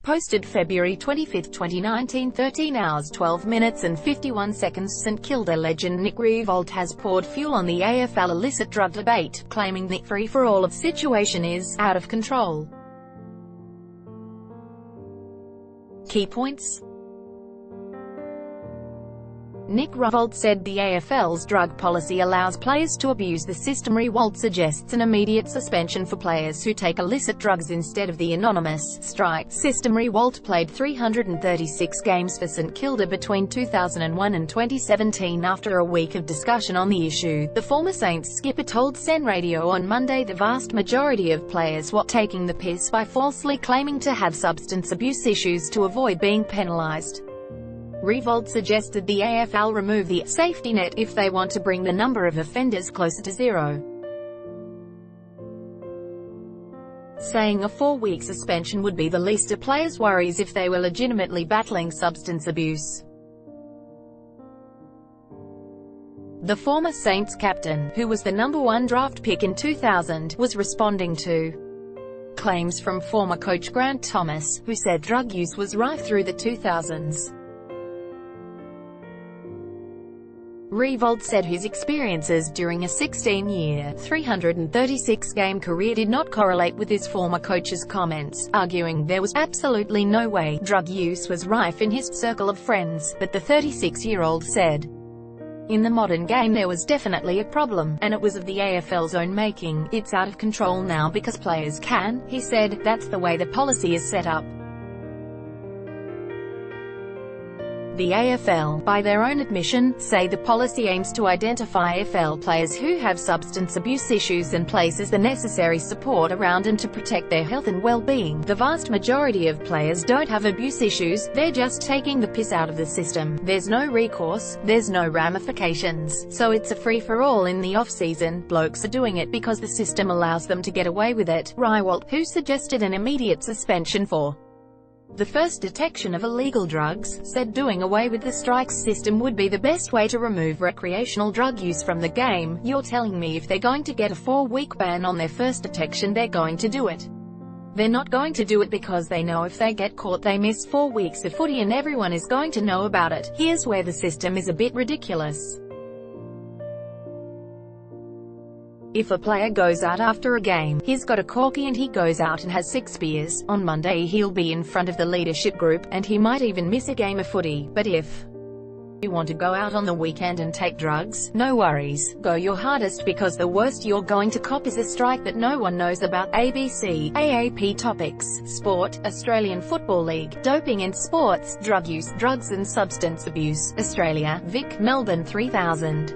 Posted February 25, 2019, 13 hours 12 minutes and 51 seconds. St Kilda legend Nick Riewoldt has poured fuel on the AFL illicit drug debate, claiming the free-for-all of situation is out of control. Key points. Nick Riewoldt said the AFL's drug policy allows players to abuse the system. Riewoldt suggests an immediate suspension for players who take illicit drugs instead of the anonymous strike system. Riewoldt played 336 games for St Kilda between 2001 and 2017. After a week of discussion on the issue, the former Saints skipper told SEN Radio on Monday the vast majority of players were taking the piss by falsely claiming to have substance abuse issues to avoid being penalised. Riewoldt suggested the AFL remove the safety net if they want to bring the number of offenders closer to zero, saying a 4-week suspension would be the least of players' worries if they were legitimately battling substance abuse. The former Saints captain, who was the #1 draft pick in 2000, was responding to claims from former coach Grant Thomas, who said drug use was rife through the 2000s. Riewoldt said his experiences during a 16-year, 336-game career did not correlate with his former coach's comments, arguing there was absolutely no way drug use was rife in his circle of friends, but the 36-year-old said, "In the modern game there was definitely a problem, and it was of the AFL's own making. It's out of control now because players can," he said, "that's the way the policy is set up." The AFL, by their own admission, say the policy aims to identify AFL players who have substance abuse issues and places the necessary support around them to protect their health and well-being. The vast majority of players don't have abuse issues, they're just taking the piss out of the system. There's no recourse, there's no ramifications, so it's a free-for-all in the off-season. Blokes are doing it because the system allows them to get away with it. Riewoldt, who suggested an immediate suspension for the first detection of illegal drugs, said doing away with the strikes system would be the best way to remove recreational drug use from the game. "You're telling me if they're going to get a 4-week ban on their first detection they're going to do it. They're not going to do it because they know if they get caught they miss 4 weeks of footy and everyone is going to know about it. Here's where the system is a bit ridiculous. If a player goes out after a game, he's got a corky and he goes out and has 6 beers, on Monday he'll be in front of the leadership group, and he might even miss a game of footy. But if you want to go out on the weekend and take drugs, no worries, go your hardest, because the worst you're going to cop is a strike that no one knows about." ABC, AAP Topics, Sport, Australian Football League, Doping in Sports, Drug Use, Drugs and Substance Abuse, Australia, Vic, Melbourne 3000.